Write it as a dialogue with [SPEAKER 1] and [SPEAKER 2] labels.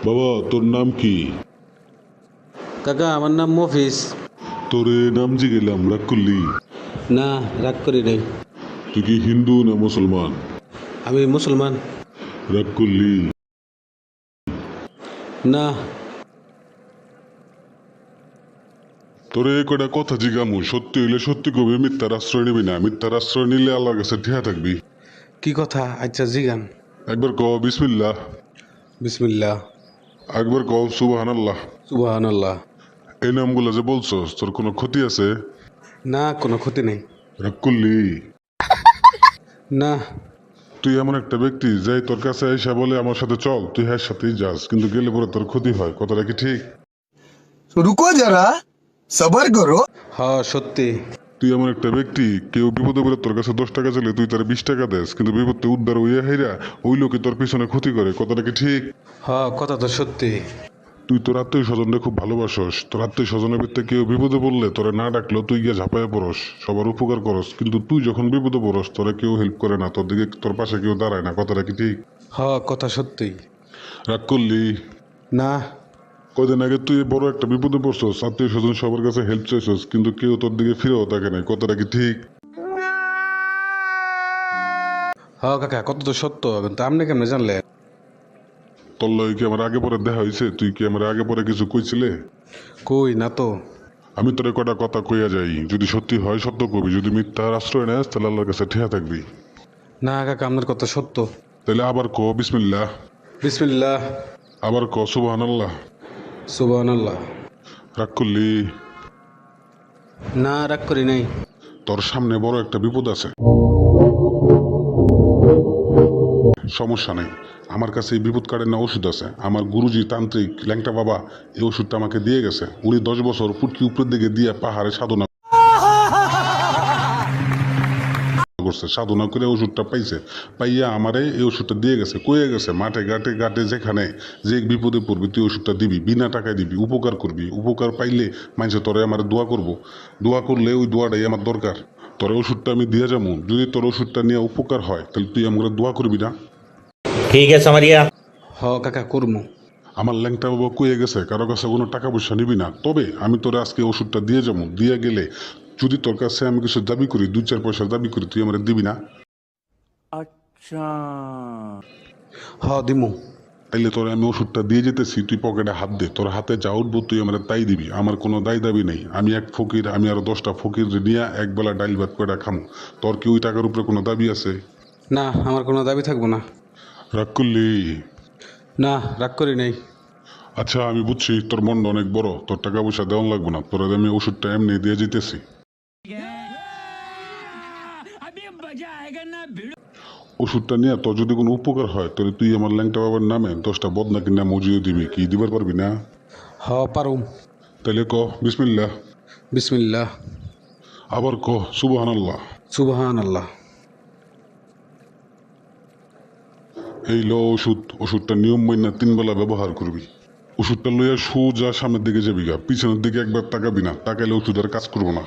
[SPEAKER 1] বাবা, তোর নাম কি?
[SPEAKER 2] কাকা আমার নাম মফিজ।
[SPEAKER 1] তোরে নাম জিগেলাম, রাগ করলি?
[SPEAKER 2] না, রাগ করি নাই।
[SPEAKER 1] তুই কি হিন্দু না মুসলমান?
[SPEAKER 2] আমি মুসলমান।
[SPEAKER 1] রাগ করলি?
[SPEAKER 2] না।
[SPEAKER 1] তোরে কটা কথা জিগামু, সত্যি হইলে সত্যি কবি, মিথ্যার আশ্রয় নিবি না। মিথ্যার আশ্রয় নিলে আল্লাহর কাছে ঠিয়া থাকবি।
[SPEAKER 2] কি কথা? আচ্ছা জিগান।
[SPEAKER 1] একবার ক বিসমিল্লাহ।
[SPEAKER 2] বিসমিল্লাহ।
[SPEAKER 1] একবার ক সুবহানাল্লাহ।
[SPEAKER 2] সুবহানাল্লাহ।
[SPEAKER 1] এই নামগুলো যে বলছস, তোর কোনো ক্ষতি আছে?
[SPEAKER 2] না, কোনো ক্ষতি নেই।
[SPEAKER 1] রাগ করলি?
[SPEAKER 2] না।
[SPEAKER 1] তুই এমন একটা ব্যক্তি যাই তোর কাছে এসে বলে আমার সাথে চল, তুই হ্যাঁ সাথেই যাস, কিন্তু গেলে পরে তোর ক্ষতি হয়। কথাটা কি ঠিক?
[SPEAKER 3] रुको जरा सबर करो।
[SPEAKER 2] হ্যাঁ, সত্যি।
[SPEAKER 1] তুই এমন একটা ব্যক্তি, কেউ বিপদে পড়ে তোর কাছে 10 টাকা চাইলে তুই তার 20 টাকা দেস, কিন্তু বিপদে উদ্ধার হইয়া হাইরা ওই লোকে তোর পিছনে ক্ষতি করে। কথাটা কি ঠিক?
[SPEAKER 2] হ্যাঁ, কথা তো সত্যি।
[SPEAKER 1] তুই তোর আত্মীয় স্বজনকে খুব ভালোবাসস। তোর আত্মীয় স্বজনের ভিতরে কেউ বিপদে পড়লে তোরা না ডাকলেও তুই গিয়ে ঝাঁপাইয়া পড়স, সবার উপকার করস, কিন্তু তুই যখন বিপদে পড়স তোরা কেউ হেল্প করে না, তোর দিকে তোর পাশে কেউ দাঁড়ায় না। কথাটা কি ঠিক?
[SPEAKER 2] হ্যাঁ, কথা সত্যি।
[SPEAKER 1] রাগ করলি?
[SPEAKER 2] না।
[SPEAKER 1] কদিন আগে তুই বড় একটা বিপদে পড়ছস, আত্মীয় স্বজন সবার কাছে হেল্প চাইছস, কিন্তু কেউ তোর দিকে ফিরেও থাকে নাই। কথাটা কি ঠিক?
[SPEAKER 2] হ্যাঁ কাকা, কত তো সত্য, কিন্তু আপনি কেমনে জানলেন?
[SPEAKER 1] তোর লগে কি আমার আগে পরে দেখা হয়েছে? তুই কি আমার আগে পরে কিছু কইছিলে?
[SPEAKER 2] কই না তো।
[SPEAKER 1] আমি তোরে কটা কথা কইয়া যাই, যদি সত্যি হয় সত্য কবি, যদি মিথ্যার আশ্রয় নেস তাহলে আল্লাহর কাছে ঠিয়া থাকবি।
[SPEAKER 2] না কাকা, আপনার কথা সত্য।
[SPEAKER 1] তাহলে আবার ক বিসমিল্লাহ।
[SPEAKER 2] বিসমিল্লাহ।
[SPEAKER 1] আবার ক সুবহানাল্লাহ।
[SPEAKER 2] সুবহানাল্লাহ।
[SPEAKER 1] রাগ করলি?
[SPEAKER 2] না, রাগ করি নাই।
[SPEAKER 1] তোর সামনে বড় একটা বিপদ আছে। সমস্যা নেই, আমার কাছে এই বিপদ কার্ডের না ওষুধ আছে। আমার গুরুজি তান্ত্রিক ল্যাংটা বাবা এই ওষুধটা আমাকে দিয়ে গেছে। উনি 10 বছর পুটকি উপরের দিকে দিয়ে পাহাড়ে সাধনা করছে, সাধনা করে ওষুধটা পাইছে। পাইয়া আমারে এই ওষুধটা দিয়ে গেছে, কয়ে গেছে মাঠে ঘাটে ঘাটে যেখানে যে বিপদে পড়বি তুই ওষুধটা দিবি, বিনা টাকায় দিবি, উপকার করবি। উপকার পাইলে মানুষে তোরে আমার দোয়া করব, দোয়া করলে ওই দোয়াটাই আমার দরকার। তোর ওষুধটা আমি দিয়ে যাবো, যদি তোর ওষুধটা নিয়ে উপকার হয় তাহলে তুই আমার দোয়া করবি না?
[SPEAKER 4] ठीक है समरिया।
[SPEAKER 2] হ্যাঁ কাকা, করমু।
[SPEAKER 1] আমার ল্যাংটা বাবা কয়ে গেছে কারো কাছে কোনো টাকা পয়সা নিবি না, তবে আমি তোরে আজকে ওষুধটা দিয়ে যাবো। দিয়ে গেলে যদি তোর কাছে আমি কিছু দাবি করি, 2-4 পয়সা দাবি করি, তুই আমার দিবি না?
[SPEAKER 2] হ্যাঁ, দিমু।
[SPEAKER 1] তাইলে তোরে আমি ওষুধটা দিয়ে যেতেছি, তুই পকেটে হাত দে, তোর হাতে যা উঠবো তুই আমার তাই দিবি। আমার কোনো দায় দাবি নেই। আমি এক ফকির, আমি আরো 10টা ফকির নিয়ে একবেলা ডাইল ভাত করে খামো। তোর কি ওই টাকার উপরে কোনো দাবি আছে?
[SPEAKER 2] না, আমার কোনো দাবি থাকবো না।
[SPEAKER 1] রাগ করলি?
[SPEAKER 2] না, রাগ করি নাই।
[SPEAKER 1] আচ্ছা আমি বুঝছি তোর মনটা অনেক বড়, তোর টাকা পয়সা দেওয়া লাগবে না, তোর আমি ওষুধটা এমনি দিয়ে যেতেছি। ওষুধটা নিয়ে তোর যদি কোনো উপকার হয় তাহলে তুই আমার ল্যাংটা বাবার নামে 10টা বদনা কিনা মজিয়ে দিবি। কি দিবার পারবি না?
[SPEAKER 2] হ্যাঁ, পারুম।
[SPEAKER 1] তাইলে ক বিসমিল্লাহ।
[SPEAKER 2] বিসমিল্লাহ।
[SPEAKER 1] আবার ক সুবহানাল্লাহ।
[SPEAKER 2] সুবহানাল্লাহ।
[SPEAKER 1] এই ল ওষুধ, ওষুধটা নিয়ম মাইনা 3 বেলা ব্যবহার করবি। ওষুধটা লইয়া সোজা সামনের দিকে যাবি গা, পিছনের দিকে একবার তাকাবি না, তাকাইলে ওষুধ আর কাজ করবো না।